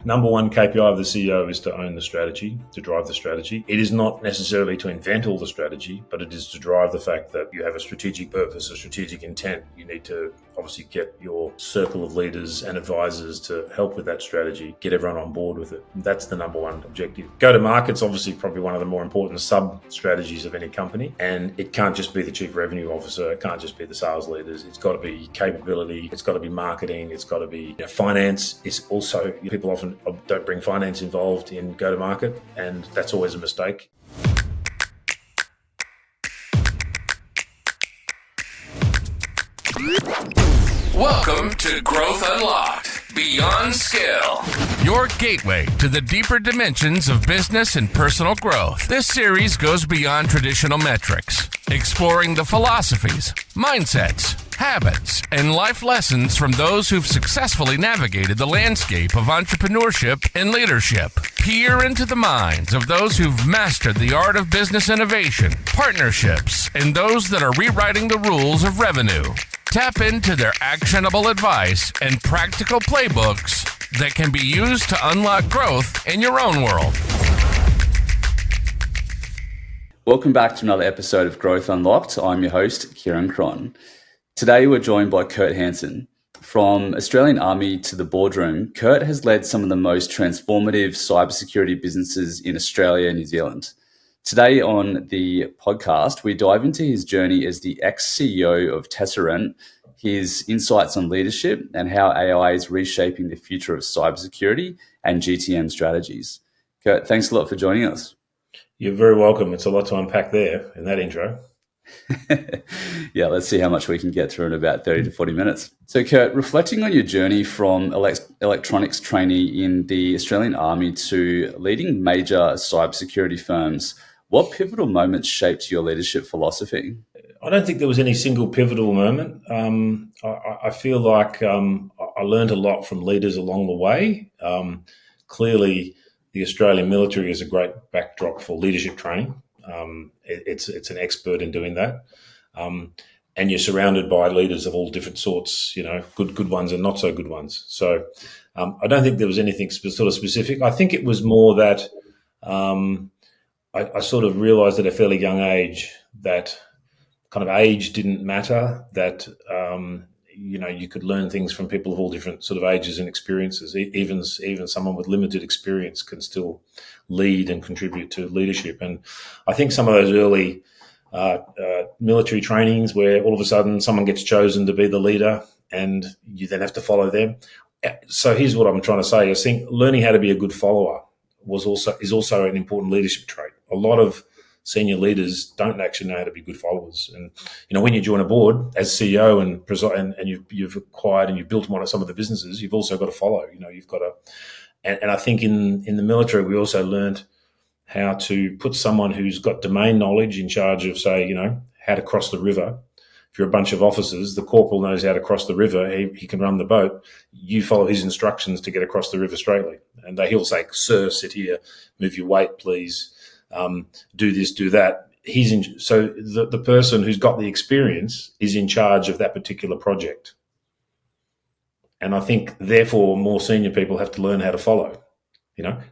Number one KPI of the CEO is to own the strategy, to drive the strategy. It is not necessarily to invent all the strategy, but it is to drive the fact that you have a strategic purpose, a strategic intent. You need to obviously get your circle of leaders and advisors to help with that strategy, get everyone on board with it. That's the number one objective. Go to market's obviously probably one of the more important sub-strategies of any company. And it can't just be the chief revenue officer. It can't just be the sales leaders. It's got to be capability. It's got to be marketing. It's got to be finance. It's also, people often don't bring finance involved in go-to-market, and that's always a mistake. Welcome to Growth Unlocked, Beyond Scale, your gateway to the deeper dimensions of business and personal growth. This series goes beyond traditional metrics, exploring the philosophies, mindsets, habits, and life lessons from those who've successfully navigated the landscape of entrepreneurship and leadership. Peer into the minds of those who've mastered the art of business innovation, partnerships, and those that are rewriting the rules of revenue. Tap into their actionable advice and practical playbooks that can be used to unlock growth in your own world. Welcome back to another episode of Growth Unlocked. I'm your host, Kieran Krohn. Today, we're joined by Kurt Hansen. From Australian Army to the boardroom, Kurt has led some of the most transformative cybersecurity businesses in Australia and New Zealand. Today on the podcast, we dive into his journey as the ex-CEO of Tesserent, his insights on leadership, and how AI is reshaping the future of cybersecurity and GTM strategies. Kurt, thanks a lot for joining us. You're very welcome. It's a lot to unpack there in that intro. Yeah, let's see how much we can get through in about 30 to 40 minutes. So, Kurt, reflecting on your journey from electronics trainee in the Australian Army to leading major cybersecurity firms, what pivotal moments shaped your leadership philosophy? I don't think there was any single pivotal moment. I feel like I learned a lot from leaders along the way. Clearly, the Australian military is a great backdrop for leadership training. It's an expert in doing that. And you're surrounded by leaders of all different sorts, good ones and not so good ones. So I don't think there was anything sort of specific. I think it was more that I sort of realized at a fairly young age that kind of age didn't matter, that, you could learn things from people of all different sort of ages and experiences. Even someone with limited experience can still lead and contribute to leadership. And I think some of those early military trainings where all of a sudden someone gets chosen to be the leader and you then have to follow them. So here's what I'm trying to say. I think learning how to be a good follower is also an important leadership trait. A lot of senior leaders don't actually know how to be good followers. And, when you join a board as CEO and you've acquired and you've built some of the businesses, you've also got to follow. You've got to, and I think in the military, we also learned how to put someone who's got domain knowledge in charge of, say, how to cross the river. If you're a bunch of officers, the corporal knows how to cross the river. He can run the boat. You follow his instructions to get across the river straightly. And he'll say, "Sir, sit here, move your weight, please. Do this, do that." So the person who's got the experience is in charge of that particular project. And I think, therefore, more senior people have to learn how to follow.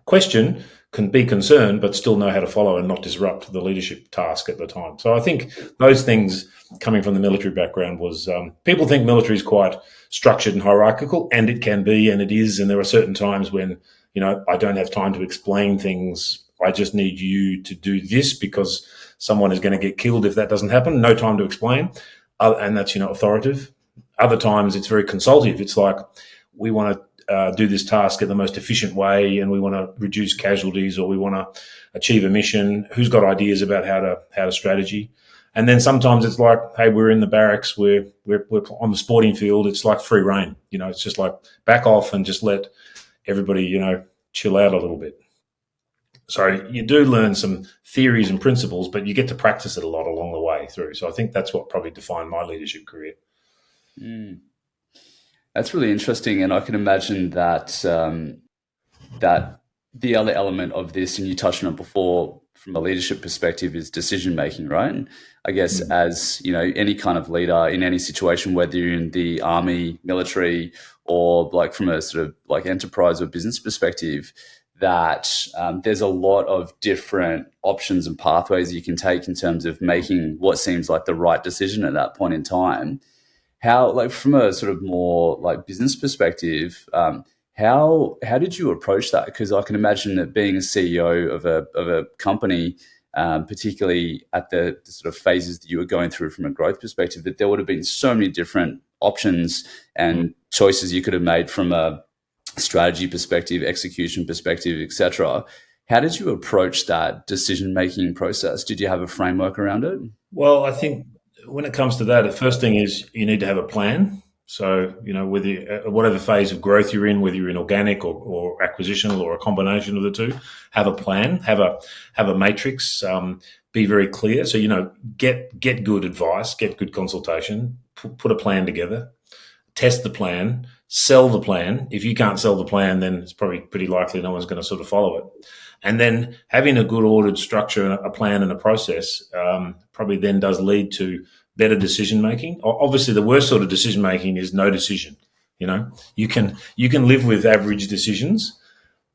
Question can be concerned, but still know how to follow and not disrupt the leadership task at the time. So I think those things coming from the military background was, people think military is quite structured and hierarchical, and it can be, and it is. And there are certain times when, I don't have time to explain things. I just need you to do this because someone is going to get killed if that doesn't happen. No time to explain. And that's, authoritative. Other times it's very consultative. It's like, we want to do this task in the most efficient way, and we want to reduce casualties, or we want to achieve a mission. Who's got ideas about how to strategy? And then sometimes it's like, hey, we're in the barracks, we're on the sporting field. It's like free reign. It's just like back off and just let everybody, chill out a little bit. So you do learn some theories and principles, but you get to practice it a lot along the way through. So I think that's what probably defined my leadership career. That's really interesting, and I can imagine that that the other element of this, and you touched on it before from a leadership perspective, is decision making, right? And I guess as any kind of leader in any situation, whether you're in the army, military, or like from a sort of like enterprise or business perspective, that there's a lot of different options and pathways you can take in terms of making what seems like the right decision at that point in time. How, like from a sort of more like business perspective, how did you approach that? Because I can imagine that being a CEO of a company, particularly at the sort of phases that you were going through from a growth perspective, that there would have been so many different options and choices you could have made from a strategy perspective, execution perspective, etc. How did you approach that decision-making process? Did you have a framework around it? Well, I think when it comes to that, the first thing is you need to have a plan. So, whether whatever phase of growth you're in, whether you're in organic or acquisitional or a combination of the two, have a plan, have a matrix, be very clear. So, get good advice, get good consultation, put a plan together, test the plan, sell the plan. If you can't sell the plan, then it's probably pretty likely no one's going to sort of follow it. And then having a good ordered structure, a plan and a process probably then does lead to better decision making. Obviously, the worst sort of decision making is no decision. You can live with average decisions,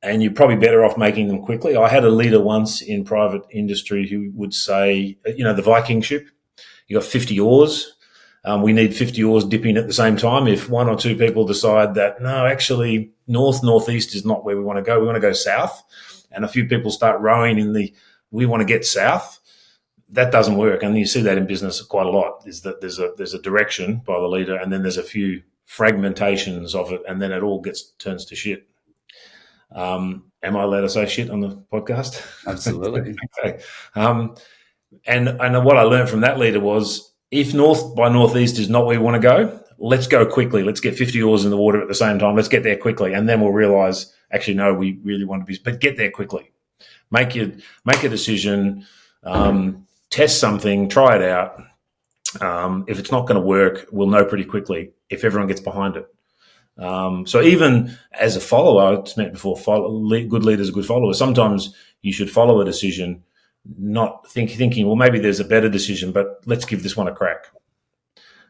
and you're probably better off making them quickly. I had a leader once in private industry who would say, the Viking ship, you got 50 oars. We need 50 oars dipping at the same time. If one or two people decide that, no, actually northeast is not where we want to go. We want to go south. And a few people start rowing we want to get south. That doesn't work. And you see that in business quite a lot, is that there's a direction by the leader, and then there's a few fragmentations of it, and then it all turns to shit. Am I allowed to say shit on the podcast? Absolutely. Okay. And what I learned from that leader was, if north by northeast is not where we want to go, let's go quickly. Let's get 50 oars in the water at the same time. Let's get there quickly. And then we'll realize, actually, no, we really want to be, but get there quickly. Make a decision, test something, try it out. If it's not going to work, we'll know pretty quickly if everyone gets behind it. So even as a follower, it's meant before, good leaders are good followers. Sometimes you should follow a decision, not thinking, well, maybe there's a better decision, but let's give this one a crack.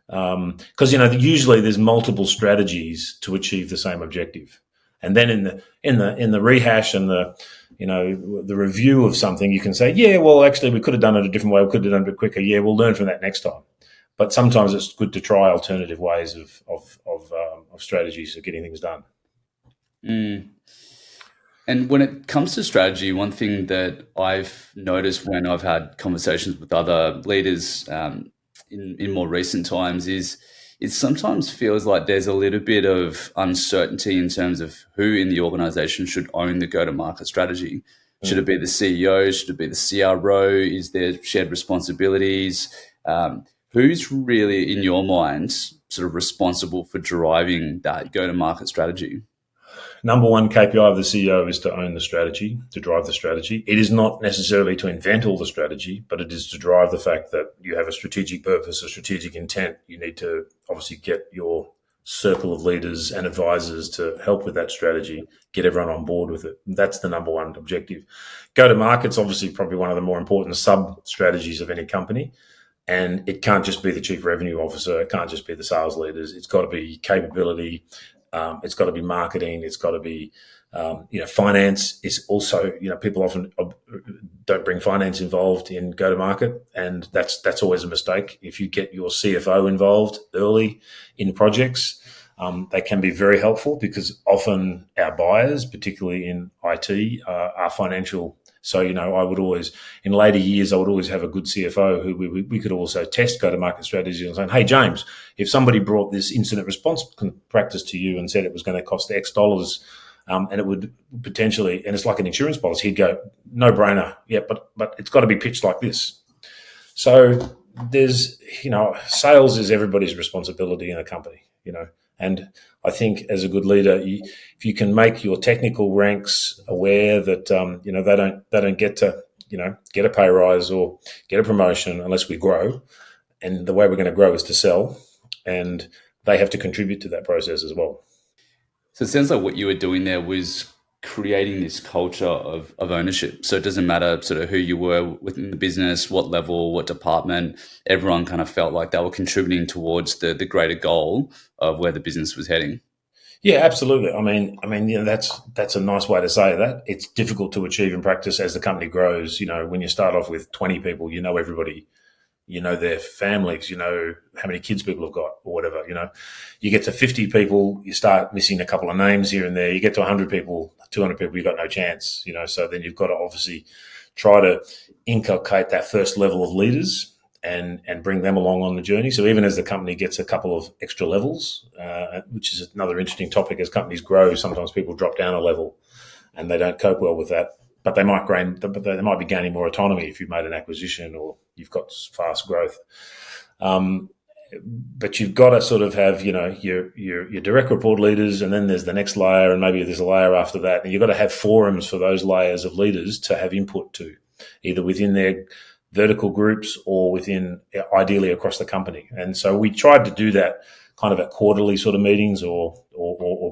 Because usually there's multiple strategies to achieve the same objective, and then in the rehash and the review of something, you can say, yeah, well, actually, we could have done it a different way. We could have done it a bit quicker. Yeah, we'll learn from that next time. But sometimes it's good to try alternative ways of strategies of getting things done. And when it comes to strategy, one thing that I've noticed when I've had conversations with other leaders in more recent times is it sometimes feels like there's a little bit of uncertainty in terms of who in the organization should own the go-to-market strategy. Should it be the CEO? Should it be the CRO? Is there shared responsibilities? Who's really, in your mind, sort of responsible for driving that go-to-market strategy? Number one KPI of the CEO is to own the strategy, to drive the strategy. It is not necessarily to invent all the strategy, but it is to drive the fact that you have a strategic purpose, a strategic intent. You need to obviously get your circle of leaders and advisors to help with that strategy, get everyone on board with it. That's the number one objective. Go-to-market's obviously probably one of the more important sub-strategies of any company. And it can't just be the chief revenue officer. It can't just be the sales leaders. It's got to be capability. It's got to be marketing. It's got to be, finance is also, people often don't bring finance involved in go-to-market, and that's always a mistake. If you get your CFO involved early in projects, they can be very helpful, because often our buyers, particularly in IT, are financial. So, I would always, in later years, I would always have a good CFO who we could also test go-to-market strategy and say, hey, James, if somebody brought this incident response practice to you and said it was going to cost X dollars, and it would potentially, and it's like an insurance policy, he'd go, no brainer. Yeah, but it's got to be pitched like this. So there's, sales is everybody's responsibility in a company, And I think as a good leader, if you can make your technical ranks aware that they don't get to get a pay rise or get a promotion unless we grow, and the way we're going to grow is to sell, and they have to contribute to that process as well. So it sounds like what you were doing there was creating this culture of ownership. So it doesn't matter sort of who you were within the business, what level, what department, everyone kind of felt like they were contributing towards the greater goal of where the business was heading. Yeah, absolutely. I mean, that's a nice way to say that. It's difficult to achieve in practice as the company grows. When you start off with 20 people, you know everybody, you know their families, you know how many kids people have got or whatever. You get to 50 people, you start missing a couple of names here and there. You get to 100 people, 200 people, you've got no chance. So then you've got to obviously try to inculcate that first level of leaders and bring them along on the journey. So even as the company gets a couple of extra levels, which is another interesting topic, as companies grow, sometimes people drop down a level and they don't cope well with that. But they might be gaining more autonomy if you've made an acquisition or you've got fast growth. But you've got to sort of have, your direct report leaders, and then there's the next layer, and maybe there's a layer after that. And you've got to have forums for those layers of leaders to have input to, either within their vertical groups or within, ideally, across the company. And so we tried to do that kind of at quarterly sort of meetings or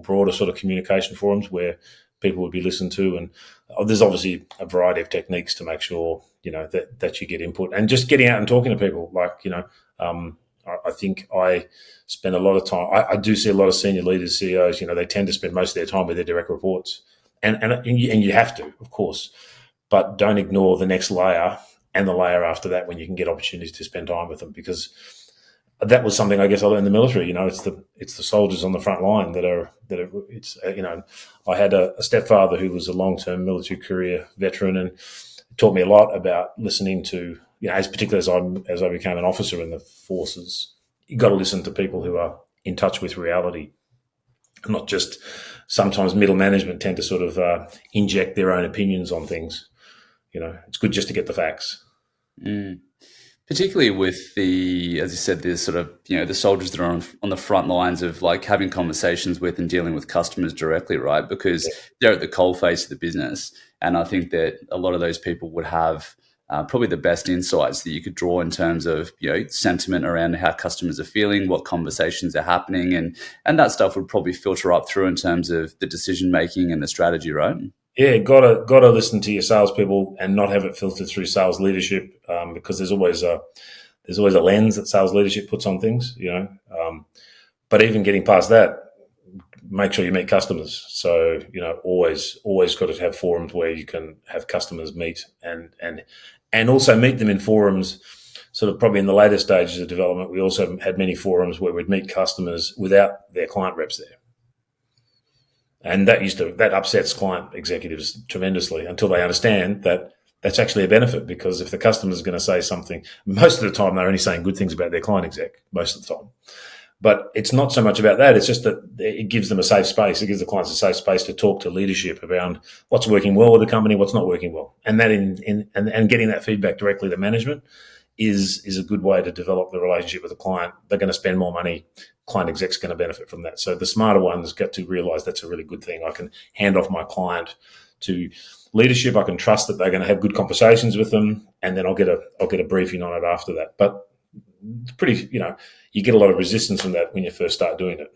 broader sort of communication forums where people would be listened to. And there's obviously a variety of techniques to make sure, that you get input, and just getting out and talking to people. I think I spend a lot of time. I do see a lot of senior leaders, CEOs. They tend to spend most of their time with their direct reports, and you have to, of course, but don't ignore the next layer and the layer after that when you can get opportunities to spend time with them, because that was something I guess I learned in the military. It's the soldiers on the front line that are. I had a stepfather who was a long-term military career veteran, and it taught me a lot about listening to, particularly as I became an officer in the forces. You got to listen to people who are in touch with reality, not just. Sometimes middle management tend to sort of inject their own opinions on things. It's good just to get the facts. Particularly with as you said, there's sort of, the soldiers that are on the front lines of like having conversations with and dealing with customers directly, right? Because they're at the coalface of the business. And I think that a lot of those people would have probably the best insights that you could draw in terms of, sentiment around how customers are feeling, what conversations are happening. And that stuff would probably filter up through in terms of the decision-making and the strategy, right? Yeah, gotta listen to your salespeople and not have it filtered through sales leadership, because there's always a lens that sales leadership puts on things, But even getting past that, make sure you meet customers. So always got to have forums where you can have customers meet and also meet them in forums. Sort of probably in the later stages of development, we also had many forums where we'd meet customers without their client reps there. And that upsets client executives tremendously until they understand that that's actually a benefit, because if the customer is going to say something, most of the time they're only saying good things about their client exec, most of the time. But it's not so much about that. It's just that it gives them a safe space. It gives the clients a safe space to talk to leadership around what's working well with the company, what's not working well. And that and getting that feedback directly to management is a good way to develop the relationship with the client. They're going to spend more money. Client exec's going to benefit from that. So the smarter ones get to realize that's a really good thing. I can hand off my client to leadership. I can trust that they're going to have good conversations with them, and then I'll get a briefing on it after that. But it's pretty, you get a lot of resistance from that when you first start doing it.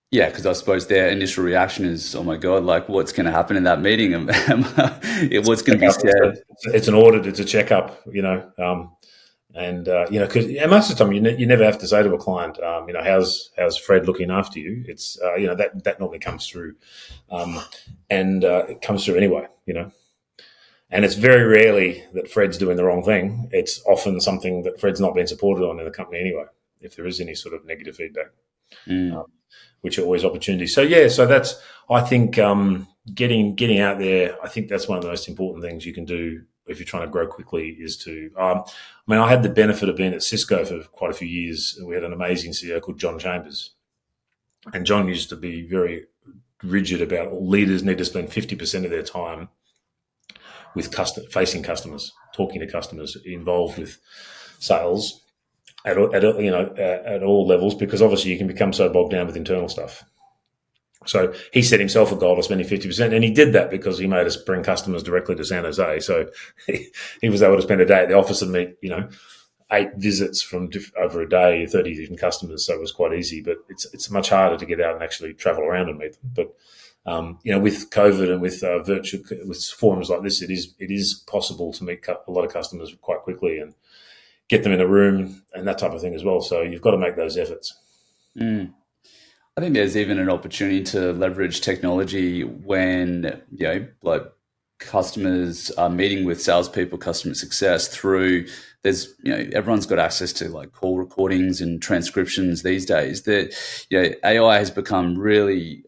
Yeah, because I suppose their initial reaction is, "Oh my God, like what's going to happen in that meeting? What's going to be said?" It's an audit. It's a checkup. And because most of the time you never have to say to a client, how's Fred looking after you? It's that normally comes through, and it comes through anyway. And it's very rarely that Fred's doing the wrong thing. It's often something that Fred's not being supported on in the company anyway, if there is any sort of negative feedback, which are always opportunities. So so that's, I think, getting out there. I think that's one of the most important things you can do if you're trying to grow quickly is to, I had the benefit of being at Cisco for quite a few years. We had an amazing CEO called John Chambers. And John used to be very rigid about leaders need to spend 50% of their time with facing customers, talking to customers, involved with sales at all levels, because obviously you can become so bogged down with internal stuff. So he set himself a goal of spending 50%, and he did that because he made us bring customers directly to San Jose. So he was able to spend a day at the office and meet, 8 visits from over a day, 30 different customers. So it was quite easy, but it's much harder to get out and actually travel around and meet them. But with COVID and with with forums like this, it is possible to meet a lot of customers quite quickly and get them in a room and that type of thing as well. So you've got to make those efforts. Mm. I think there's even an opportunity to leverage technology when, like customers are meeting with salespeople, customer success through everyone's got access to like call recordings and transcriptions these days. That AI has become really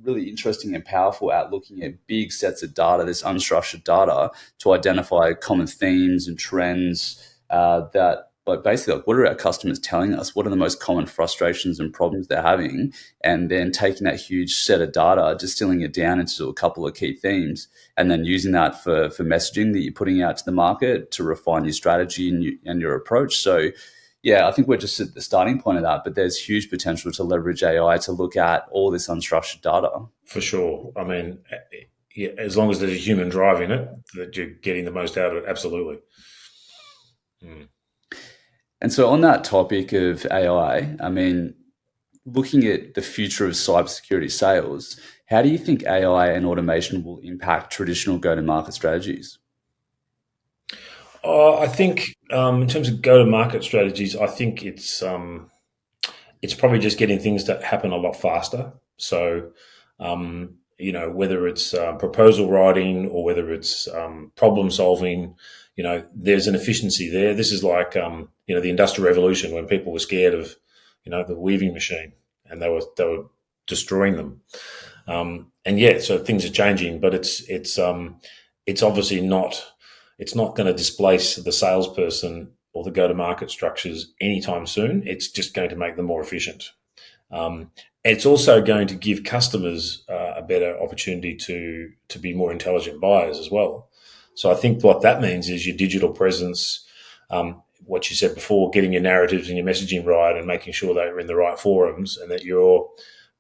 interesting and powerful at looking at big sets of data, this unstructured data, to identify common themes and trends that. But basically, like, what are our customers telling us? What are the most common frustrations and problems they're having? And then taking that huge set of data, distilling it down into a couple of key themes, and then using that for messaging that you're putting out to the market to refine your strategy and your approach. So, yeah, I think we're just at the starting point of that, but there's huge potential to leverage AI to look at all this unstructured data. For sure. I mean, as long as there's a human driving it, that you're getting the most out of it, absolutely. Mm. And so on that topic of AI, I mean, looking at the future of cybersecurity sales, how do you think AI and automation will impact traditional go-to-market strategies? I think in terms of go-to-market strategies, I think it's probably just getting things to happen a lot faster. So, whether it's proposal writing or whether it's problem solving, there's an efficiency there. This is like, the Industrial Revolution, when people were scared of, the weaving machine and they were destroying them. So things are changing, but it's obviously not, it's not going to displace the salesperson or the go-to-market structures anytime soon. It's just going to make them more efficient. It's also going to give customers a better opportunity to be more intelligent buyers as well. So I think what that means is your digital presence, what you said before, getting your narratives and your messaging right and making sure that you're in the right forums and that your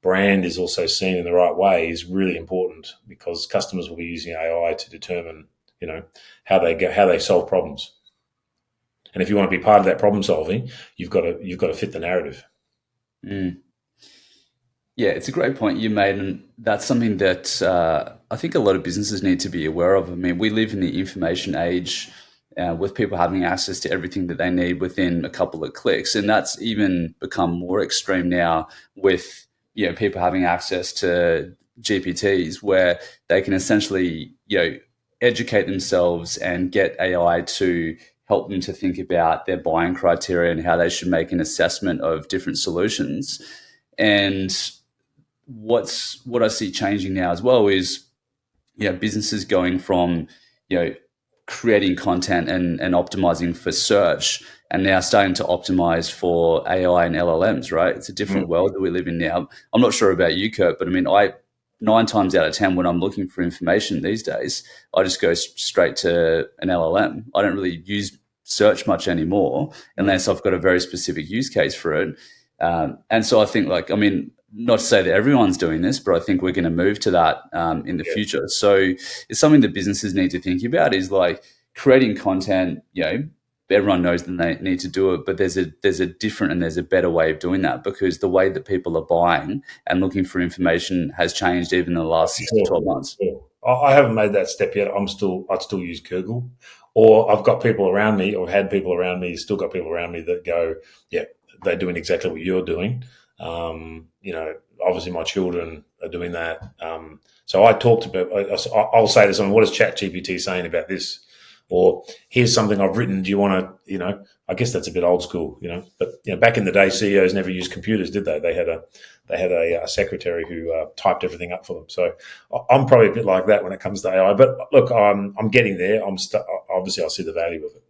brand is also seen in the right way is really important, because customers will be using AI to determine, how they solve problems. And if you want to be part of that problem solving, you've got to fit the narrative. Mm. Yeah, it's a great point you made, and that's something that I think a lot of businesses need to be aware of. I mean, we live in the information age with people having access to everything that they need within a couple of clicks, and that's even become more extreme now with people having access to GPTs, where they can essentially educate themselves and get AI to help them to think about their buying criteria and how they should make an assessment of different solutions. And what I see changing now as well is, businesses going from, creating content and optimizing for search, and now starting to optimize for AI and LLMs, right? It's a different world that we live in now. I'm not sure about you, Kurt, but I mean, 9 times out of 10, when I'm looking for information these days, I just go straight to an LLM. I don't really use search much anymore unless I've got a very specific use case for it. And so I think, not to say that everyone's doing this, but I think we're going to move to that in the future. So it's something that businesses need to think about, is like creating content. Everyone knows that they need to do it, but there's a different and there's a better way of doing that, because the way that people are buying and looking for information has changed even in the last 6 to 12 months. Sure. I haven't made that step yet. I'd still use Google, or I've got people around me, or had people around me, still got people around me that go, yeah, they're doing exactly what you're doing. Obviously my children are doing that. So I talked about, I'll say to someone, what is ChatGPT saying about this? Or here's something I've written. Do you want to, I guess that's a bit old school, but back in the day, CEOs never used computers, did they? They had a secretary who typed everything up for them. So I'm probably a bit like that when it comes to AI, but look, I'm getting there. Obviously I see the value of it.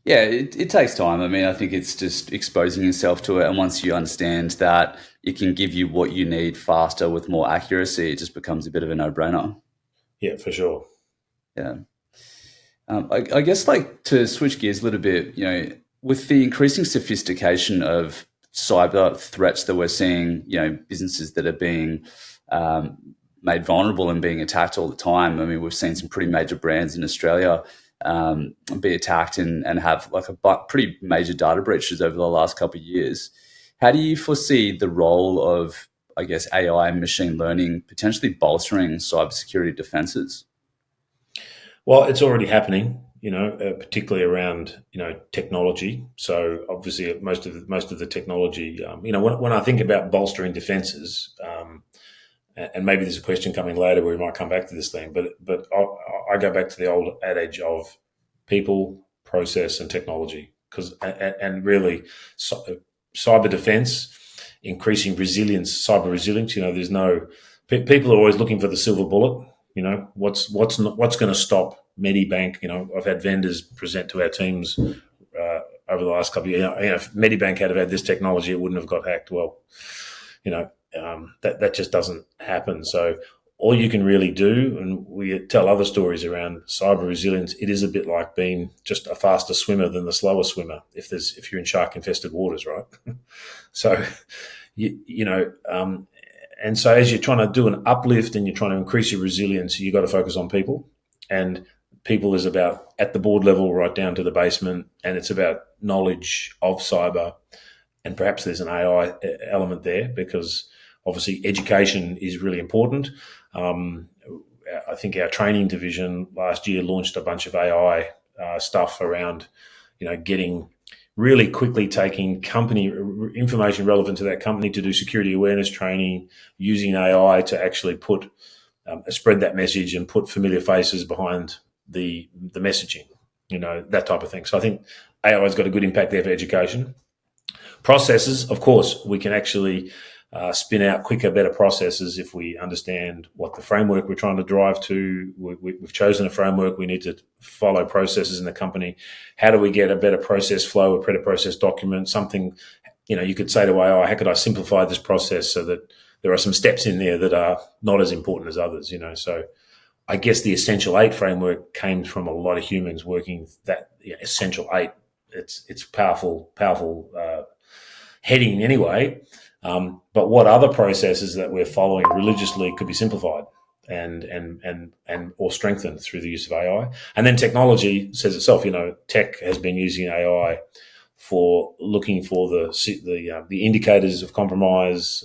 Yeah, it takes time. I mean, I think it's just exposing yourself to it. And once you understand that it can give you what you need faster with more accuracy, it just becomes a bit of a no-brainer. Yeah, for sure. Yeah. I guess, like, to switch gears a little bit, with the increasing sophistication of cyber threats that we're seeing, businesses that are being made vulnerable and being attacked all the time. I mean, we've seen some pretty major brands in Australia be attacked and have like a pretty major data breaches over the last couple of years. How do you foresee the role of I guess, AI and machine learning potentially bolstering cybersecurity defenses? Well, it's already happening, particularly around, technology. So obviously most of the technology, when I think about bolstering defenses, and maybe there's a question coming later where we might come back to this thing, but I go back to the old adage of people, process, and technology, and really cyber defense, increasing resilience, cyber resilience. There's no people are always looking for the silver bullet. What's going to stop Medibank? I've had vendors present to our teams over the last couple of years. If Medibank had this technology, it wouldn't have got hacked. Well, that just doesn't happen. So all you can really do, and we tell other stories around cyber resilience, it is a bit like being just a faster swimmer than the slower swimmer if you're in shark infested waters, right? So and so as you're trying to do an uplift and you're trying to increase your resilience, you've got to focus on people. And people is about at the board level right down to the basement, and it's about knowledge of cyber. And perhaps there's an AI element there, because obviously education is really important. I think our training division last year launched a bunch of AI stuff around, getting really quickly taking company information relevant to that company to do security awareness training, using AI to actually spread that message and put familiar faces behind the messaging, that type of thing. So I think AI has got a good impact there for education. Processes, of course, we can actually spin out quicker, better processes if we understand what the framework we're trying to drive to. We've chosen a framework. We need to follow processes in the company. How do we get a better process flow, a better process document, something, you could say to AI, how could I simplify this process so that there are some steps in there that are not as important as others, So I guess the Essential 8 framework came from a lot of humans working that Essential 8. It's powerful heading anyway. But what other processes that we're following religiously could be simplified and or strengthened through the use of AI? And then technology says itself. Tech has been using AI for looking for the indicators of compromise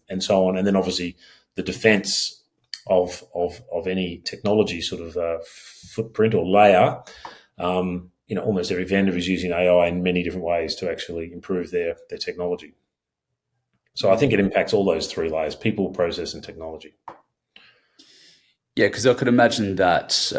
and so on, and then obviously the defense of any technology sort of footprint or layer. Almost every vendor is using AI in many different ways to actually improve their technology. So I think it impacts all those three layers: people, process, and technology. Yeah, because I could imagine that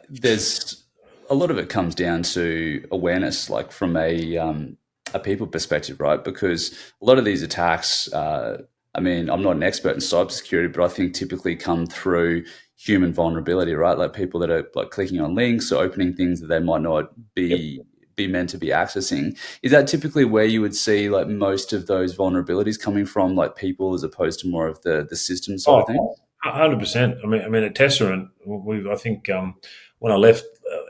there's a lot of it comes down to awareness, like from a people perspective, right? Because a lot of these attacks, I'm not an expert in cybersecurity, but I think typically come through human vulnerability, right? Like people that are like clicking on links or opening things that they might not be meant to be accessing. Is that typically where you would see like most of those vulnerabilities coming from, like people, as opposed to more of the system side of things? 100%. I mean, at Tesserent, I think when I left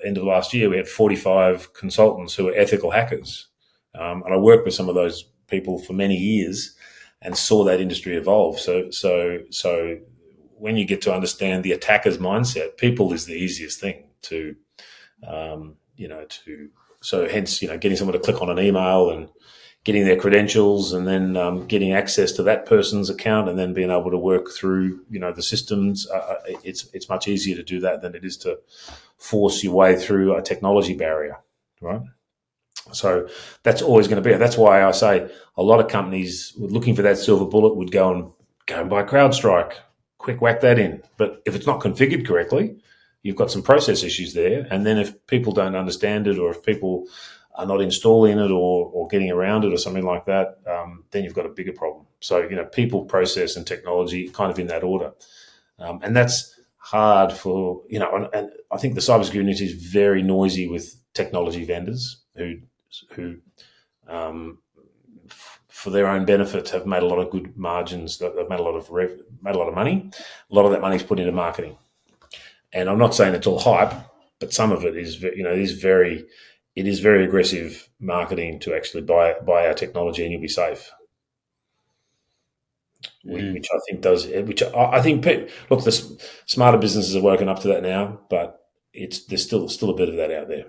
end of last year, we had 45 consultants who were ethical hackers, and I worked with some of those people for many years and saw that industry evolve. So when you get to understand the attacker's mindset, people is the easiest thing to. So hence, getting someone to click on an email and getting their credentials, and then getting access to that person's account, and then being able to work through, the systems. It's much easier to do that than it is to force your way through a technology barrier, right? So that's always going to be. That's why I say a lot of companies looking for that silver bullet would go and buy CrowdStrike, quick whack that in. But if it's not configured correctly, you've got some process issues there. And then if people don't understand it, or if people are not installing it or getting around it or something like that, then you've got a bigger problem. So, people, process, and technology kind of in that order. And that's hard for, and I think the cybersecurity community is very noisy with technology vendors who for their own benefit have made a lot of good margins. They've made a lot of money. A lot of that money is put into marketing. And I'm not saying it's all hype, but some of it is, it is very aggressive marketing to actually buy our technology and you'll be safe. Which I think does. Which I think, look, the smarter businesses are woken up to that now, but there's still a bit of that out there.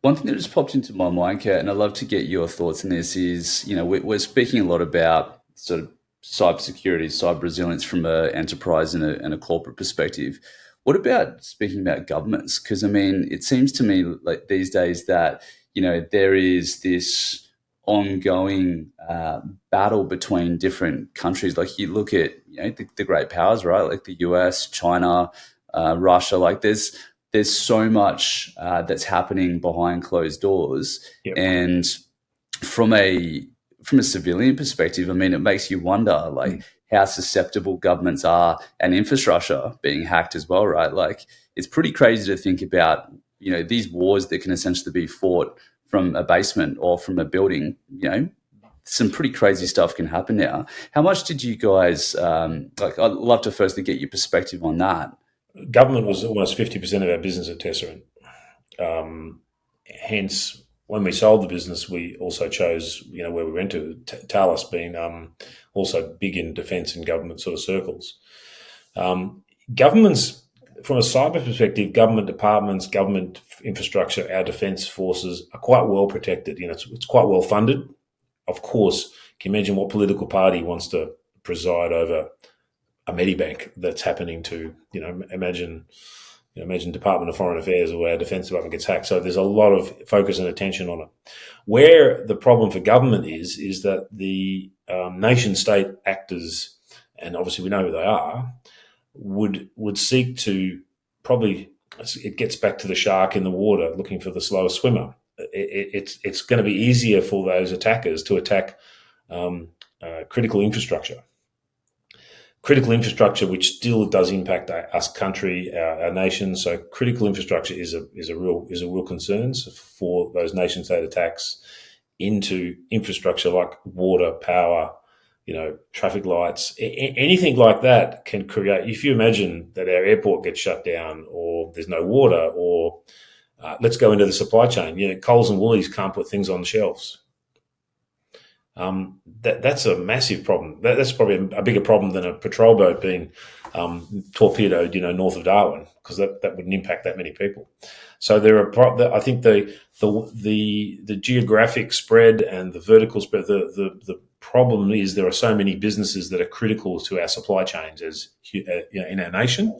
One thing that just popped into my mind, Kurt, and I'd love to get your thoughts on this is, we're speaking a lot about sort of cybersecurity, cyber resilience from an enterprise and a corporate perspective. What about speaking about governments? Because I mean, it seems to me like these days that there is this ongoing battle between different countries. Like you look at the great powers, right? Like the US, China, Russia. Like there's so much that's happening behind closed doors, Yep. and from a civilian perspective, I mean, it makes you wonder like how susceptible governments are and infrastructure being hacked as well, right? Like it's pretty crazy to think about, these wars that can essentially be fought from a basement or from a building. Some pretty crazy stuff can happen now. How much did you guys, I'd love to firstly get your perspective on that. Government was almost 50% of our business at Tesserent. Hence, when we sold the business, we also chose, where we went to, Thales being also big in defence and government sort of circles. Governments, from a cyber perspective, government departments, government infrastructure, our defence forces are quite well protected. It's quite well funded. Of course, can you imagine what political party wants to preside over a Medibank that's happening to, imagine Department of Foreign Affairs or our Defence Department gets hacked. So there's a lot of focus and attention on it. Where the problem for government is that the nation-state actors, and obviously we know who they are, would seek to probably, it gets back to the shark in the water looking for the slowest swimmer. It's going to be easier for those attackers to attack critical infrastructure. Critical infrastructure, which still does impact us country, our nation. So critical infrastructure is a real concern for those nation state attacks into infrastructure like water, power, traffic lights, anything like that can create. If you imagine that our airport gets shut down, or there's no water, or let's go into the supply chain. Coles and Woolies can't put things on the shelves. That's a massive problem. That's probably a bigger problem than a patrol boat being torpedoed, north of Darwin, because that wouldn't impact that many people. So I think the geographic spread and the vertical spread. The problem is there are so many businesses that are critical to our supply chains as in our nation,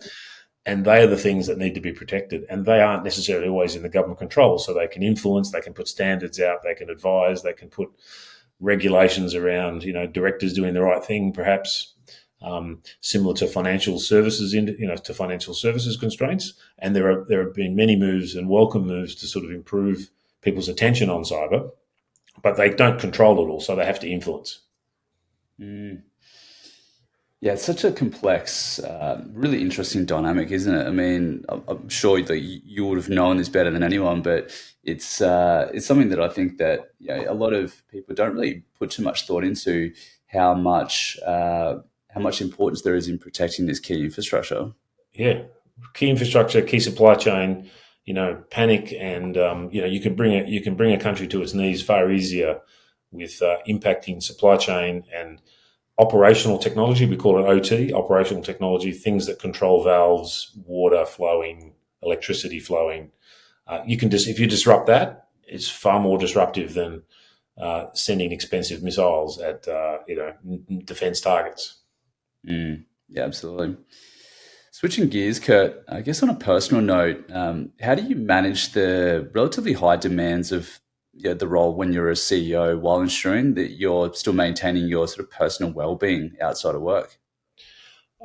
and they are the things that need to be protected. And they aren't necessarily always in the government control, so they can influence, they can put standards out, they can advise, they can put regulations around, directors doing the right thing, perhaps similar to financial services, to financial services constraints. And there have been many moves and welcome moves to sort of improve people's attention on cyber, but they don't control it all, so they have to influence. Yeah, it's such a complex, really interesting dynamic, isn't it? I mean, I'm sure that you would have known this better than anyone, but it's something that I think that a lot of people don't really put too much thought into how much importance there is in protecting this key infrastructure. Yeah, key infrastructure, key supply chain. Panic, and you can bring a country to its knees far easier with impacting supply chain and operational technology. We call it OT, operational technology, things that control valves, water flowing, electricity flowing. If you disrupt that, it's far more disruptive than sending expensive missiles at defense targets. Yeah, absolutely. Switching gears, Kurt, I guess on a personal note, how do you manage the relatively high demands of the role when you're a CEO while ensuring that you're still maintaining your sort of personal well-being outside of work?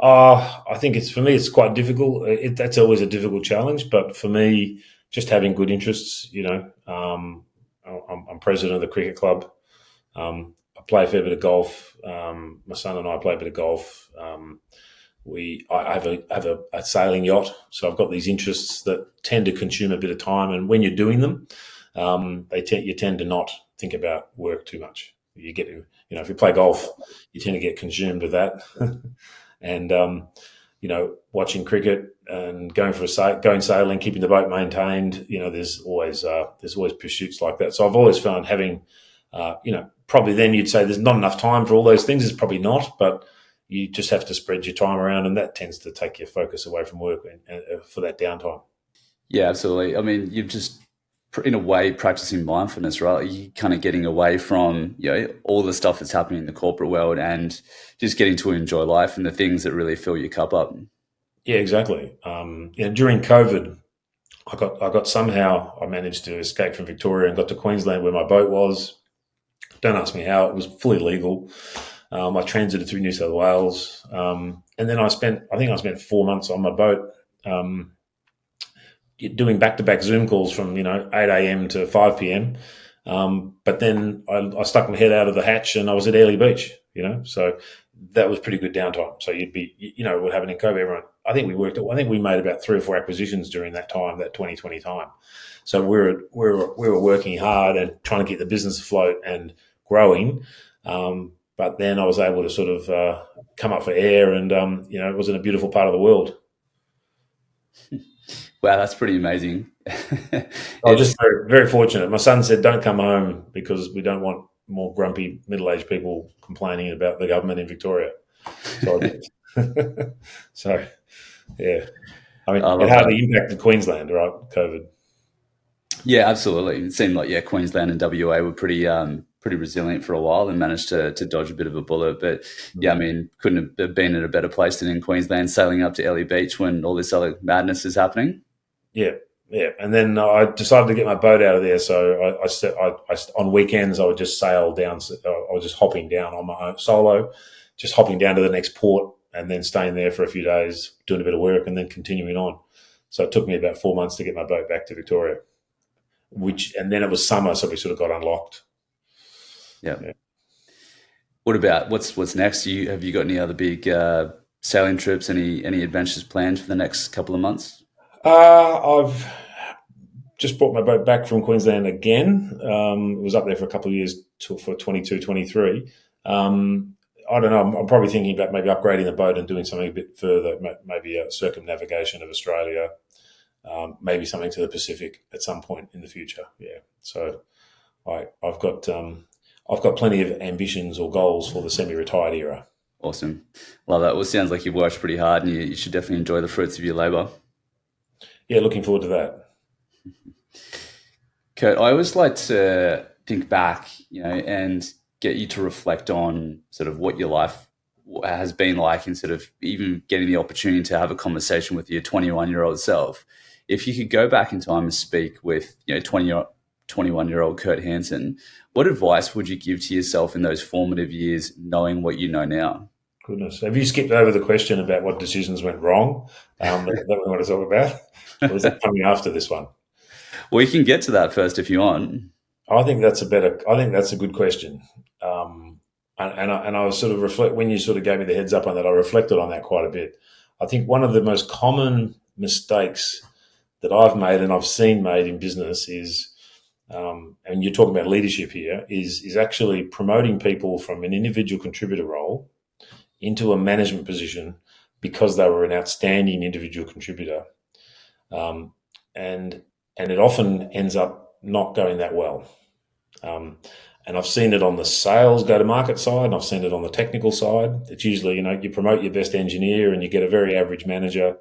I think for me, it's quite difficult. That's always a difficult challenge. But for me, just having good interests, I'm president of the cricket club. I play a fair bit of golf. My son and I play a bit of golf. I have a sailing yacht, so I've got these interests that tend to consume a bit of time. And when you're doing them, you tend to not think about work too much. You get, if you play golf, you tend to get consumed with that, and watching cricket and going sailing, keeping the boat maintained. There's always pursuits like that. So I've always found having, probably then you'd say there's not enough time for all those things. It's probably not, but you just have to spread your time around, and that tends to take your focus away from work and for that downtime. Yeah, absolutely. I mean, you've just in a way, practicing mindfulness, right? You're kind of getting away from, all the stuff that's happening in the corporate world and just getting to enjoy life and the things that really fill your cup up. Yeah, exactly. During COVID, I managed to escape from Victoria and got to Queensland where my boat was. Don't ask me how; it was fully legal. I transited through New South Wales, and then I spent 4 months on my boat, doing back-to-back Zoom calls from 8 a.m. to 5 p.m. But then I stuck my head out of the hatch and I was at Airlie Beach. So that was pretty good downtime. So you'd be, what happened in COVID, everyone. I think we made about 3 or 4 acquisitions during that time, that 2020 time. So we were working hard and trying to keep the business afloat and growing. But then I was able to sort of come up for air, and it was in a beautiful part of the world. Wow, that's pretty amazing. I was just very, very fortunate. My son said, "Don't come home because we don't want more grumpy middle-aged people complaining about the government in Victoria." So, so yeah. I mean, it hardly impacted Queensland, right? COVID. Yeah, absolutely. It seemed like Queensland and WA were pretty resilient for a while and managed to dodge a bit of a bullet. But yeah, I mean, couldn't have been in a better place than in Queensland, sailing up to Airlie Beach when all this other madness is happening. Yeah. And then I decided to get my boat out of there. So I on weekends I would just sail down. I was just hopping down on my own solo, just hopping down to the next port and then staying there for a few days, doing a bit of work, and then continuing on. So it took me about 4 months to get my boat back to Victoria. And then it was summer, so we sort of got unlocked. Yeah. What about what's next? Have you got any other big sailing trips? Any adventures planned for the next couple of months? I've just brought my boat back from Queensland again. It was up there for a couple of years for 22, 23. I don't know. I'm probably thinking about maybe upgrading the boat and doing something a bit further, maybe a circumnavigation of Australia, maybe something to the Pacific at some point in the future. Yeah. So I've got plenty of ambitions or goals for the semi-retired era. Awesome. Love that. Well, it sounds like you've worked pretty hard and you should definitely enjoy the fruits of your labour. Yeah, looking forward to that. Kurt, I always like to think back, and get you to reflect on sort of what your life has been like, and sort of even getting the opportunity to have a conversation with your 21-year-old self. If you could go back in time and speak with 21-year-old Kurt Hansen, what advice would you give to yourself in those formative years, knowing what you know now? Goodness. Have you skipped over the question about what decisions went wrong that we want to talk about? Or is that coming after this one? Well, you can get to that first if you want. I think that's a good question. And I was sort of when you sort of gave me the heads up on that, I reflected on that quite a bit. I think one of the most common mistakes that I've made and I've seen made in business is, and you're talking about leadership here, is actually promoting people from an individual contributor role into a management position because they were an outstanding individual contributor. And it often ends up not going that well. And I've seen it on the sales go-to-market side, and I've seen it on the technical side. It's usually, you promote your best engineer and you get a very average manager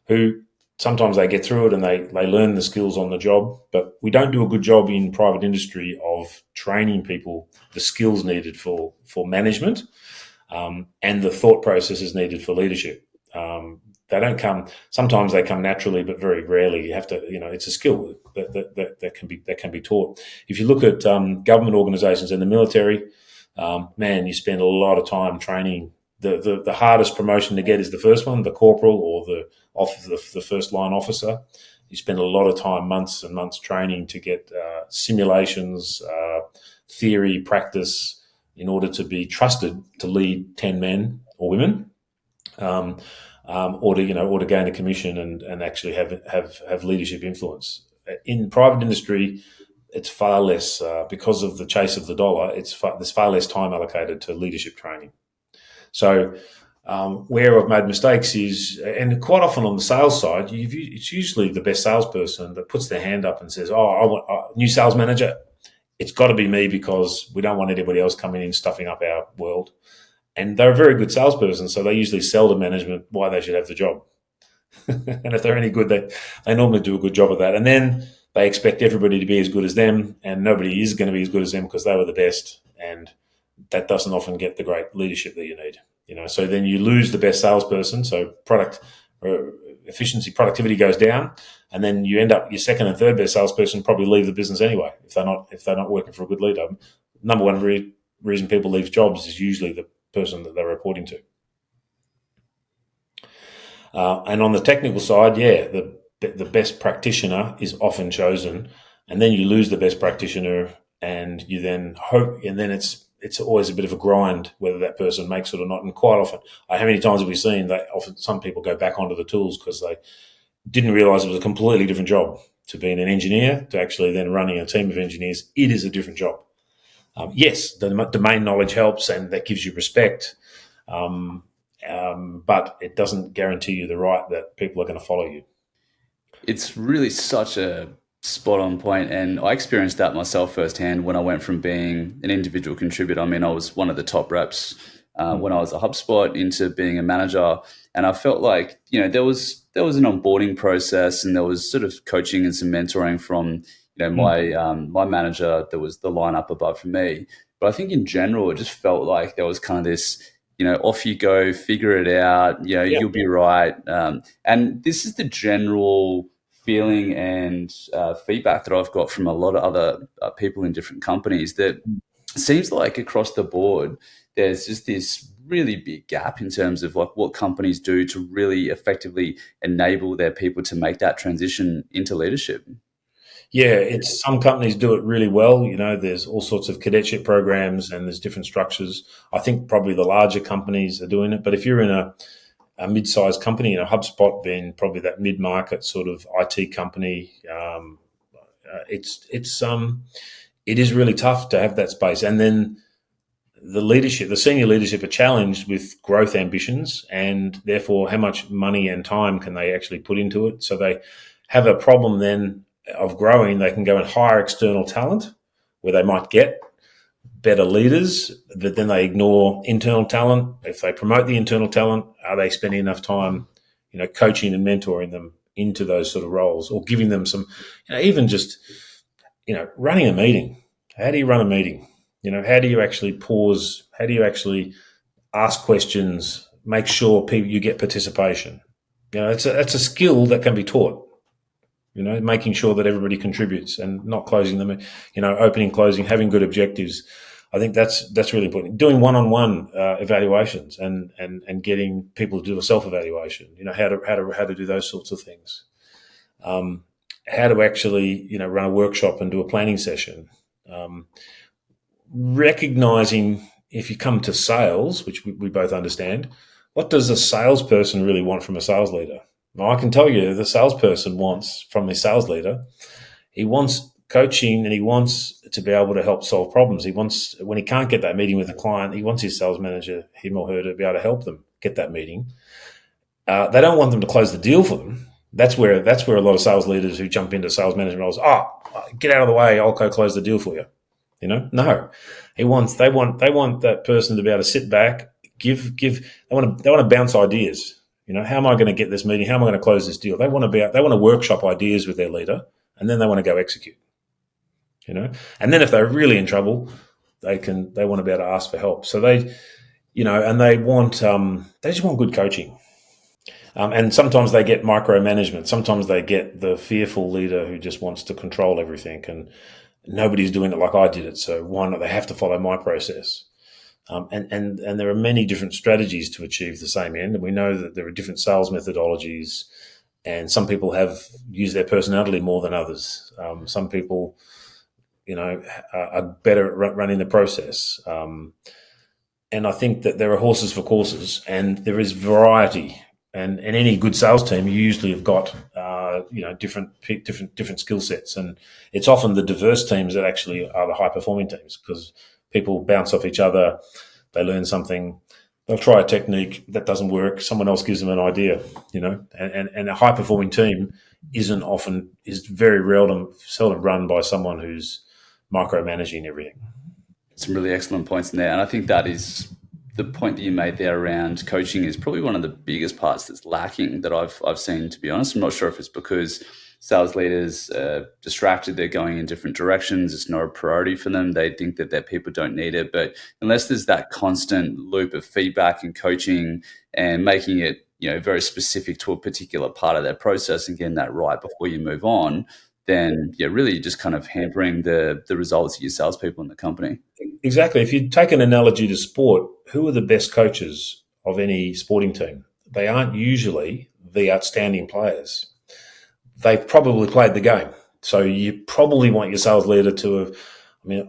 who sometimes they get through it and they learn the skills on the job, but we don't do a good job in private industry of training people the skills needed for management, and the thought processes needed for leadership. They don't come. Sometimes they come naturally, but very rarely. You have to, it's a skill that can be taught. If you look at government organisations and the military, you spend a lot of time training. The hardest promotion to get is the first one, the corporal or the first line officer. You spend a lot of time, months and months, training to get simulations, theory, practice, in order to be trusted to lead 10 men or women. Or to gain a commission and actually have leadership influence. In private industry, it's far less because of the chase of the dollar. There's far less time allocated to leadership training. So where I've made mistakes is, and quite often on the sales side, it's usually the best salesperson that puts their hand up and says, "Oh, I want a new sales manager. It's got to be me because we don't want anybody else coming in stuffing up our world." And they're a very good salesperson, so they usually sell to management why they should have the job. And if they're any good, they normally do a good job of that. And then they expect everybody to be as good as them, and nobody is going to be as good as them because they were the best, and that doesn't often get the great leadership that you need. So then you lose the best salesperson. So product efficiency, productivity goes down, and then you end up your second and third best salesperson probably leave the business anyway if they're not working for a good leader. Number one reason people leave jobs is usually the person that they're reporting to. And on the technical side, the best practitioner is often chosen, and then you lose the best practitioner, and you then hope, and then it's always a bit of a grind whether that person makes it or not. And quite often, how many times have we seen that often some people go back onto the tools because they didn't realize it was a completely different job to being an engineer to actually then running a team of engineers. It is a different job. Yes, the domain knowledge helps, and that gives you respect. But it doesn't guarantee you the right that people are going to follow you. It's really such a spot on point, and I experienced that myself firsthand when I went from being an individual contributor. I mean, I was one of the top reps when I was at HubSpot into being a manager, and I felt like there was an onboarding process, and there was sort of coaching and some mentoring from my manager that was the line up above from me. But I think in general, it just felt like there was kind of this, off you go, figure it out, you'll be right. And this is the general feeling and feedback that I've got from a lot of other people in different companies, that seems like across the board, there's just this really big gap in terms of like what companies do to really effectively enable their people to make that transition into leadership. Yeah, some companies do it really well. There's all sorts of cadetship programs and there's different structures. I think probably the larger companies are doing it. But if you're in a mid-sized company, HubSpot being probably that mid-market sort of IT company, it is really tough to have that space. And then the senior leadership are challenged with growth ambitions, and therefore how much money and time can they actually put into it. So they have a problem then of growing. They can go and hire external talent where they might get better leaders, but then they ignore internal talent. If they promote the internal talent, are they spending enough time, coaching and mentoring them into those sort of roles, or giving them some, even just, running a meeting? How do you run a meeting? How do you actually pause? How do you actually ask questions? Make sure you get participation. It's a skill that can be taught. Making sure that everybody contributes and not closing them, opening, closing, having good objectives. I think that's really important. Doing one-on-one evaluations and getting people to do a self-evaluation. How to do those sorts of things. How to actually run a workshop and do a planning session. Recognizing, if you come to sales, which we both understand, what does a salesperson really want from a sales leader? Well, I can tell you the salesperson wants from his sales leader, he wants coaching and he wants to be able to help solve problems. He wants, when he can't get that meeting with a client, he wants his sales manager, him or her, to be able to help them get that meeting. They don't want them to close the deal for them. That's where a lot of sales leaders who jump into sales management roles, get out of the way, I'll go close the deal for you. No, they want that person to be able to sit back, they want to bounce ideas. How am I going to get this meeting? How am I going to close this deal? They want to workshop ideas with their leader, and then they want to go execute. And then if they're really in trouble, they want to be able to ask for help. So they just want good coaching. And sometimes they get micromanagement. Sometimes they get the fearful leader who just wants to control everything, and nobody's doing it like I did it. So why not? They have to follow my process. And there are many different strategies to achieve the same end. And we know that there are different sales methodologies, and some people have used their personality more than others. Some people, are better at running the process. And I think that there are horses for courses, and there is variety. And in any good sales team, you usually have got, different skill sets. And it's often the diverse teams that actually are the high performing teams, because people bounce off each other. They learn something. They'll try a technique that doesn't work. Someone else gives them an idea, and a high performing team is very seldom run by someone who's micromanaging everything. Some really excellent points in there. And I think that is the point that you made there around coaching is probably one of the biggest parts that's lacking that I've seen, to be honest. I'm not sure if it's because sales leaders are distracted, they're going in different directions, it's not a priority for them, they think that their people don't need it. But unless there's that constant loop of feedback and coaching and making it very specific to a particular part of their process and getting that right before you move on, then really just kind of hampering the results of your salespeople in the company. Exactly. If you take an analogy to sport, who are the best coaches of any sporting team? They aren't usually the outstanding players. They've probably played the game. So you probably want your sales leader to have,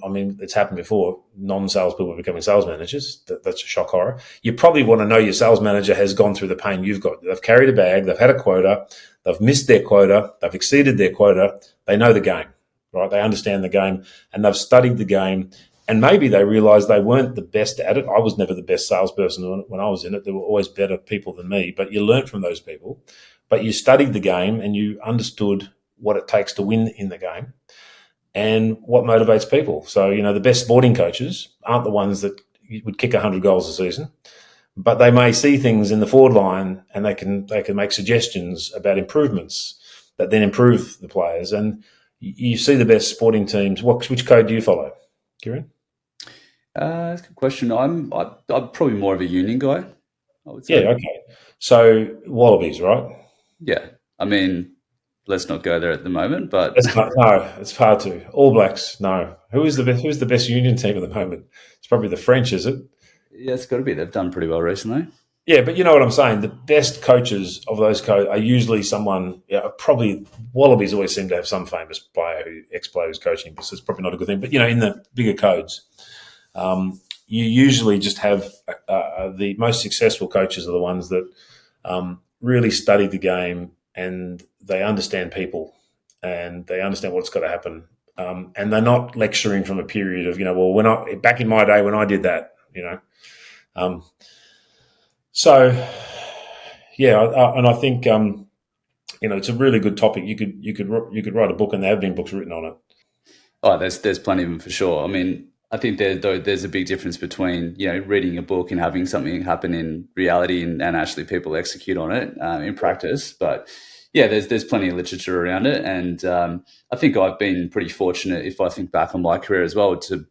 I mean, it's happened before. Non-sales people becoming sales managers. That's a shock horror. You probably want to know your sales manager has gone through the pain you've got. They've carried a bag. They've had a quota. They've missed their quota. They've exceeded their quota. They know the game, right? They understand the game and they've studied the game. And maybe they realised they weren't the best at it. I was never the best salesperson when I was in it. There were always better people than me. But you learnt from those people. But you studied the game and you understood what it takes to win in the game and what motivates people. So, the best sporting coaches aren't the ones that would kick 100 goals a season, but they may see things in the forward line and they can make suggestions about improvements that then improve the players. And you see the best sporting teams. Which code do you follow, Kieran? That's a good question. I'm probably more of a union guy, I would say. Yeah, okay. So Wallabies, right? Yeah. I mean, let's not go there at the moment, but no, it's hard to. All Blacks, no. Who's the best union team at the moment? It's probably the French, is it? Yeah, it's got to be. They've done pretty well recently. Yeah, but you know what I'm saying. The best coaches of those are usually someone. Probably Wallabies always seem to have some famous player ex-player who's coaching, because it's probably not a good thing. But in the bigger codes, you usually just have the most successful coaches are the ones that really study the game and they understand people and they understand what's got to happen. And they're not lecturing from a period of, back in my day when I did that, So, I think, it's a really good topic. You could write a book, and there have been books written on it. Oh, there's plenty of them for sure. I mean, I think there's a big difference between reading a book and having something happen in reality and actually people execute on it in practice. But yeah, there's plenty of literature around it, and I think I've been pretty fortunate, if I think back on my career as well, to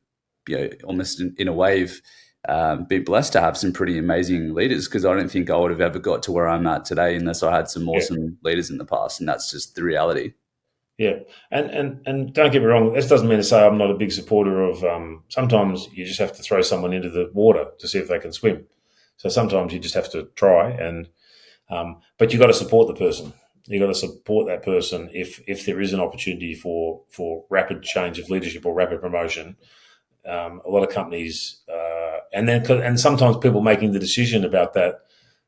almost in a way been blessed to have some pretty amazing leaders, because I don't think I would have ever got to where I'm at today unless I had some awesome leaders in the past, and that's just the reality. Yeah, and don't get me wrong, this doesn't mean to say I'm not a big supporter of, sometimes you just have to throw someone into the water to see if they can swim. So sometimes you just have to try, and but you've got to support the person. You've got to support that person if there is an opportunity for rapid change of leadership or rapid promotion. A lot of companies, and sometimes people making the decision about that,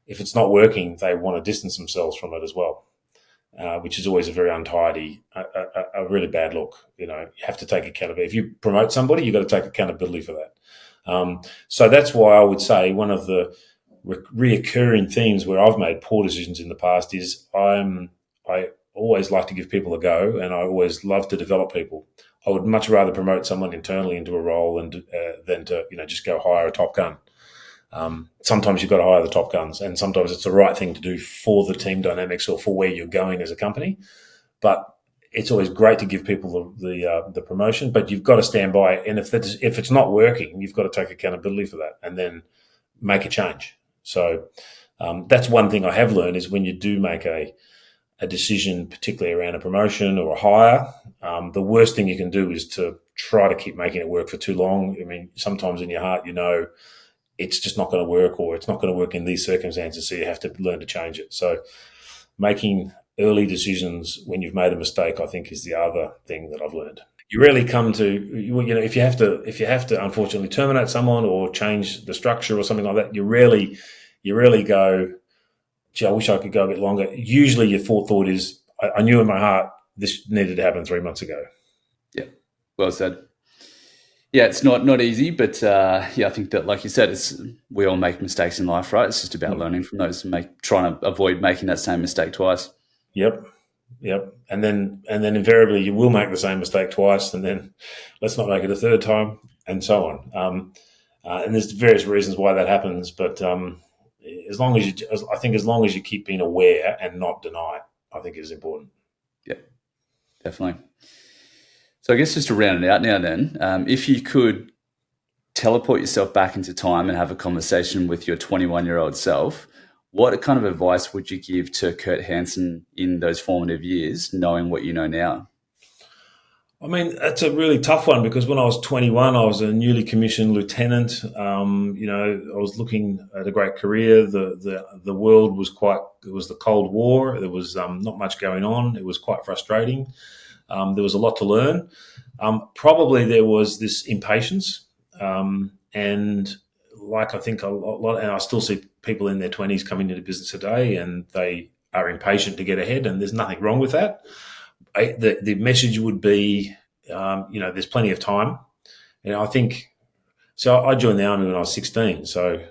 if it's not working, they want to distance themselves from it as well. Which is always a very untidy, a really bad look. You have to take accountability. If you promote somebody, you've got to take accountability for that. So that's why I would say one of the reoccurring themes where I've made poor decisions in the past is I always like to give people a go, and I always love to develop people. I would much rather promote someone internally into a role and than to just go hire a top gun. Sometimes you've got to hire the top guns, and sometimes it's the right thing to do for the team dynamics or for where you're going as a company. But it's always great to give people the promotion, but you've got to stand by. And if it's not working, you've got to take accountability for that and then make a change. So that's one thing I have learned is when you do make a decision, particularly around a promotion or a hire, the worst thing you can do is to try to keep making it work for too long. I mean, sometimes in your heart, it's just not going to work, or it's not going to work in these circumstances, so you have to learn to change it. So making early decisions when you've made a mistake, I think, is the other thing that I've learned. You rarely come to, if you have to unfortunately terminate someone or change the structure or something like that, you rarely go, gee, I wish I could go a bit longer. Usually your thought is, I knew in my heart this needed to happen 3 months ago. Yeah, well said. Yeah, it's not easy, but I think that, like you said, we all make mistakes in life, right? It's just about learning from those and trying to avoid making that same mistake twice. Yep. And then invariably you will make the same mistake twice, and then let's not make it a third time, and so on. And there's various reasons why that happens, but as long as you keep being aware and not deny it, I think is important. Yeah. Definitely. So I guess just to round it out now then, if you could teleport yourself back into time and have a conversation with your 21-year-old self, what kind of advice would you give to Kurt Hansen in those formative years, knowing what you know now? I mean, that's a really tough one, because when I was 21, I was a newly commissioned lieutenant. I was looking at a great career. The world was it was the Cold War. There was not much going on. It was quite frustrating. There was a lot to learn. Probably there was this impatience. And like I think a lot, and I still see people in their 20s coming into business today, and they are impatient to get ahead, and there's nothing wrong with that. The message would be, there's plenty of time. And I think, so I joined the Army when I was 16. So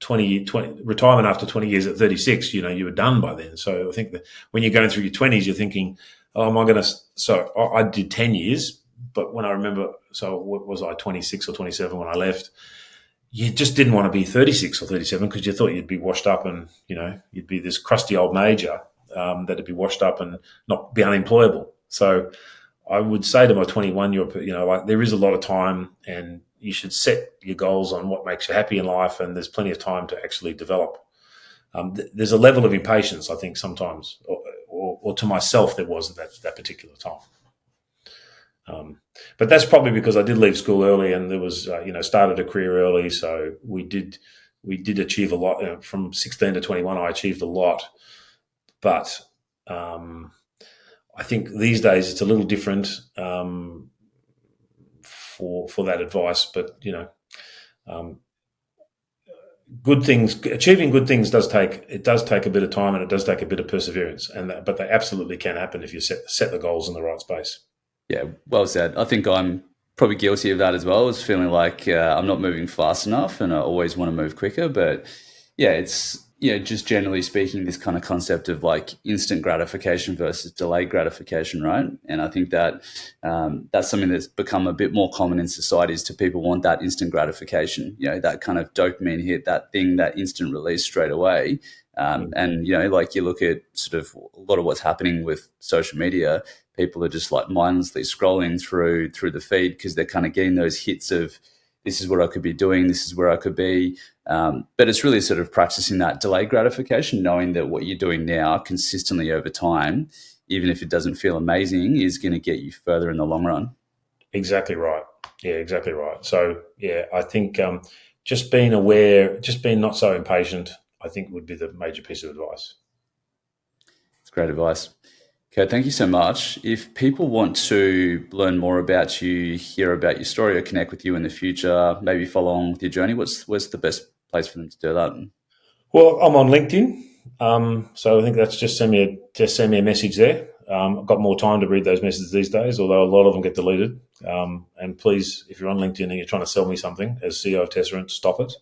20 retirement after 20 years at 36, you were done by then. So I think that when you're going through your 20s, you're thinking, oh, am I going to, so I did 10 years, but when I remember, so what was I, 26 or 27 when I left, you just didn't want to be 36 or 37 because you thought you'd be washed up and, you'd be this crusty old major that'd be washed up and not be unemployable. So I would say to my 21-year-old, there is a lot of time, and you should set your goals on what makes you happy in life, and there's plenty of time to actually develop. There's a level of impatience, I think, sometimes, or to myself there was at that particular time. But that's probably because I did leave school early, and there was, started a career early. So we did achieve a lot. From 16 to 21, I achieved a lot. But I think these days it's a little different for that advice. But achieving good things does take a bit of time, and it does take a bit of perseverance. But they absolutely can happen if you set the goals in the right space. Yeah, well said. I think I'm probably guilty of that as well. It's feeling like I'm not moving fast enough, and I always want to move quicker. But yeah, it's just generally speaking, this kind of concept of like instant gratification versus delayed gratification, right? And I think that that's something that's become a bit more common in societies. To people want that instant gratification, that kind of dopamine hit, that thing, that instant release straight away. And like you look at sort of a lot of what's happening with social media, people are just like mindlessly scrolling through the feed because they're kind of getting those hits of, this is what I could be doing, this is where I could be. But it's really sort of practicing that delayed gratification, knowing that what you're doing now consistently over time, even if it doesn't feel amazing, is going to get you further in the long run. Exactly right. Yeah, exactly right. So, yeah, I think just being aware, just being not so impatient, I think would be the major piece of advice. It's great advice. Okay, thank you so much. If people want to learn more about you, hear about your story, or connect with you in the future, maybe follow on with your journey, what's the best place for them to do that? Well, I'm on LinkedIn, so I think that's just send me a message there. I've got more time to read those messages these days, although a lot of them get deleted. And please, if you're on LinkedIn and you're trying to sell me something as CEO of Tesserent, stop it.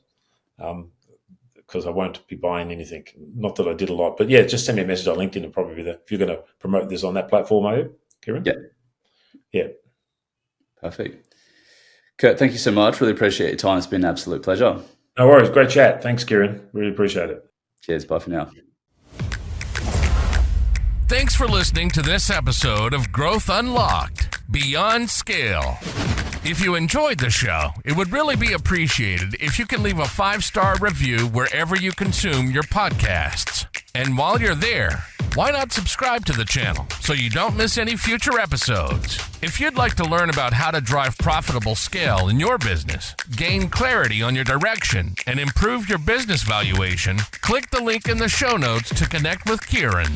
Because I won't be buying anything. Not that I did a lot, but yeah, just send me a message on LinkedIn and probably be there. If you're going to promote this on that platform, are you, Kieran? Yeah. Perfect. Kurt, thank you so much. Really appreciate your time. It's been an absolute pleasure. No worries. Great chat. Thanks, Kieran. Really appreciate it. Cheers. Bye for now. Thanks for listening to this episode of Growth Unlocked Beyond Scale. If you enjoyed the show, it would really be appreciated if you can leave a 5-star review wherever you consume your podcasts. And while you're there, why not subscribe to the channel so you don't miss any future episodes? If you'd like to learn about how to drive profitable scale in your business, gain clarity on your direction, and improve your business valuation, click the link in the show notes to connect with Kieran.